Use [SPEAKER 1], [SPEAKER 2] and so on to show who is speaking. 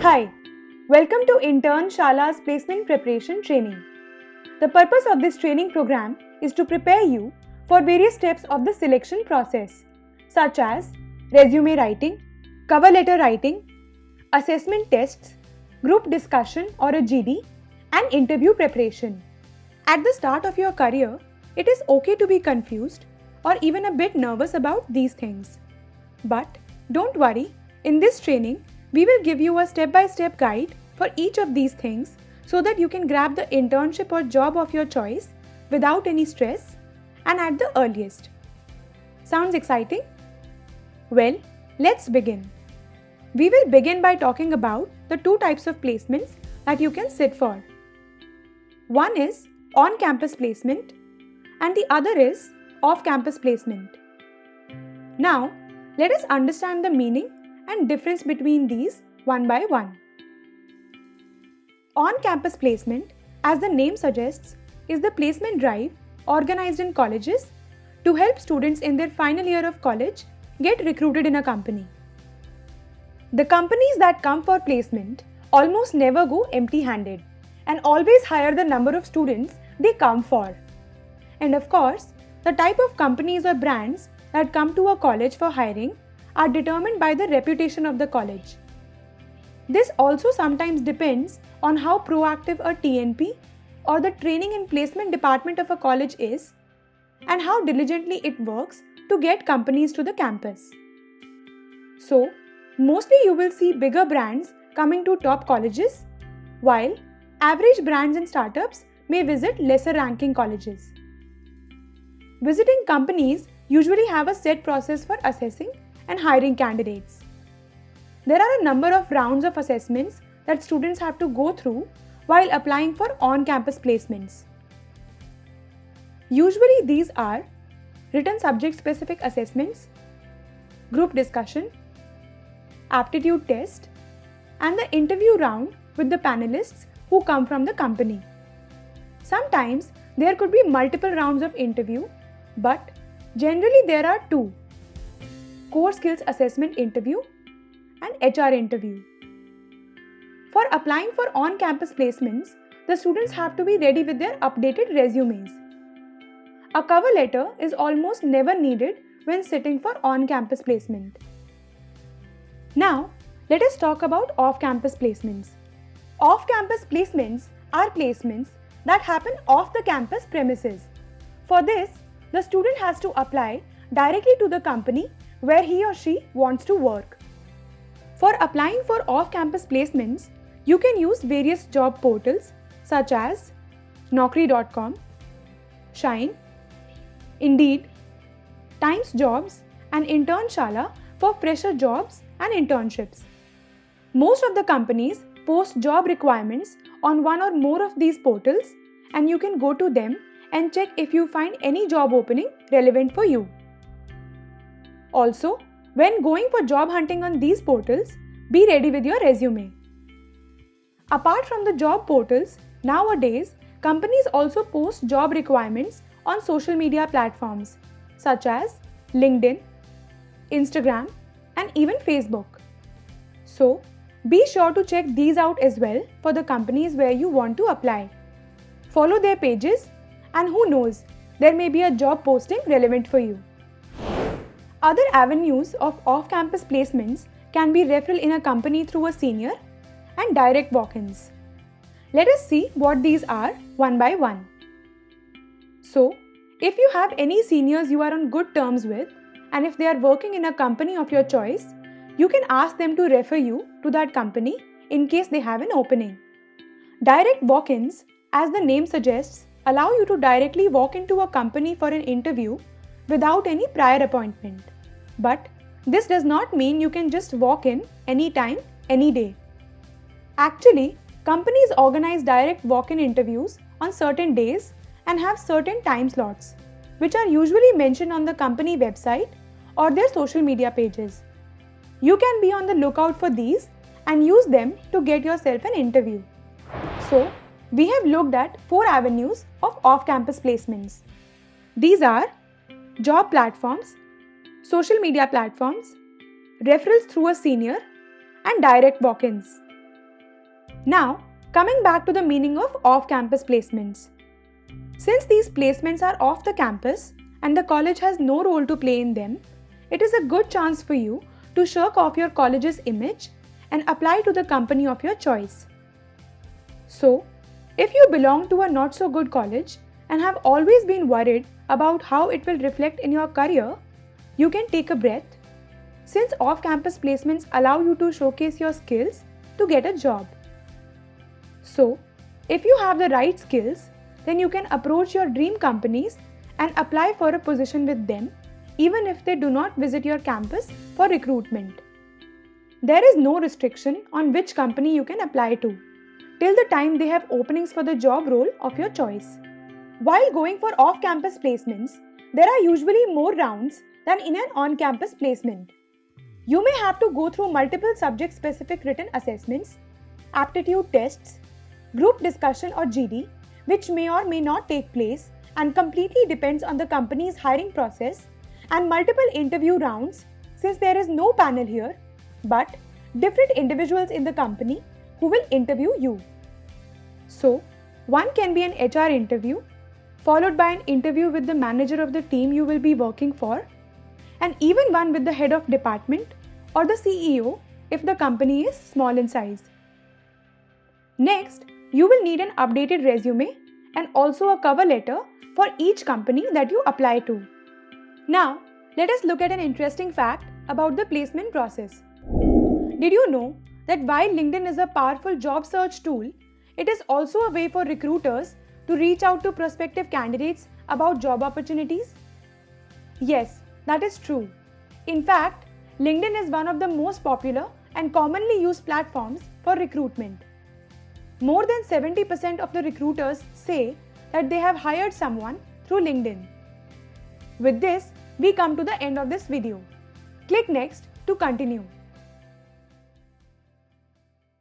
[SPEAKER 1] Hi, welcome to Intern Shala's Placement Preparation Training. The purpose of this training program is to prepare you for various steps of the selection process, such as resume writing, cover letter writing, assessment tests, group discussion or a GD, and interview preparation. At the start of your career, it is okay to be confused or even a bit nervous about these things. But don't worry, in this training, we will give you a step-by-step guide for each of these things so that you can grab the internship or job of your choice without any stress and at the earliest. Sounds exciting? Well, let's begin. We will begin by talking about the two types of placements that you can sit for. One is on-campus placement and the other is off-campus placement. Now, let us understand the meaning and difference between these one by one. On-campus placement, as the name suggests, is the placement drive organized in colleges to help students in their final year of college get recruited in a company. The companies that come for placement almost never go empty-handed and always hire the number of students they come for. And of course, the type of companies or brands that come to a college for hiring are determined by the reputation of the college. This also sometimes depends on how proactive a TNP or the training and placement department of a college is and how diligently it works to get companies to the campus. So, mostly you will see bigger brands coming to top colleges, while average brands and startups may visit lesser ranking colleges. Visiting companies usually have a set process for assessing and hiring candidates. There are a number of rounds of assessments that students have to go through while applying for on-campus placements. Usually these are written subject-specific assessments, group discussion, aptitude test, and the interview round with the panelists who come from the company. Sometimes there could be multiple rounds of interview, but generally there are two: core skills assessment interview and HR interview. For applying for on-campus placements, the students have to be ready with their updated resumes. A cover letter is almost never needed when sitting for on-campus placement. Now, let us talk about off-campus placements. Off-campus placements are placements that happen off the campus premises. For this, the student has to apply directly to the company where he or she wants to work. For applying for off-campus placements, you can use various job portals such as Naukri.com, Shine, Indeed, Times Jobs, and Intern Shala for fresher jobs and internships. Most of the companies post job requirements on one or more of these portals, and you can go to them and check if you find any job opening relevant for you. Also, when going for job hunting on these portals, be ready with your resume. Apart from the job portals, nowadays, companies also post job requirements on social media platforms such as LinkedIn, Instagram, and even Facebook. So, be sure to check these out as well for the companies where you want to apply. Follow their pages, and who knows, there may be a job posting relevant for you. Other avenues of off-campus placements can be referral in a company through a senior and direct walk-ins. Let us see what these are one by one. So, if you have any seniors you are on good terms with, and if they are working in a company of your choice, you can ask them to refer you to that company in case they have an opening. Direct walk-ins, as the name suggests, allow you to directly walk into a company for an interview without any prior appointment. But this does not mean you can just walk in anytime, any day. Actually, companies organize direct walk-in interviews on certain days and have certain time slots, which are usually mentioned on the company website or their social media pages. You can be on the lookout for these and use them to get yourself an interview. So, we have looked at 4 avenues of off-campus placements. These are job platforms, social media platforms, referrals through a senior, and direct walk-ins. Now, coming back to the meaning of off-campus placements. Since these placements are off the campus and the college has no role to play in them, it is a good chance for you to shirk off your college's image and apply to the company of your choice. So, if you belong to a not so good college and have always been worried about how it will reflect in your career, you can take a breath, since off-campus placements allow you to showcase your skills to get a job. So, if you have the right skills, then you can approach your dream companies and apply for a position with them, even if they do not visit your campus for recruitment. There is no restriction on which company you can apply to, till the time they have openings for the job role of your choice. While going for off-campus placements, there are usually more rounds than in an on-campus placement. You may have to go through multiple subject-specific written assessments, aptitude tests, group discussion or GD, which may or may not take place and completely depends on the company's hiring process, and multiple interview rounds, since there is no panel here, but different individuals in the company who will interview you. So, one can be an HR interview, followed by an interview with the manager of the team you will be working for, and even one with the head of department or the CEO if the company is small in size. Next, you will need an updated resume and also a cover letter for each company that you apply to. Now, let us look at an interesting fact about the placement process. Did you know that while LinkedIn is a powerful job search tool, it is also a way for recruiters to reach out to prospective candidates about job opportunities? Yes, that is true. In fact, LinkedIn is one of the most popular and commonly used platforms for recruitment. More than 70% of the recruiters say that they have hired someone through LinkedIn. With this, we come to the end of this video. Click next to continue.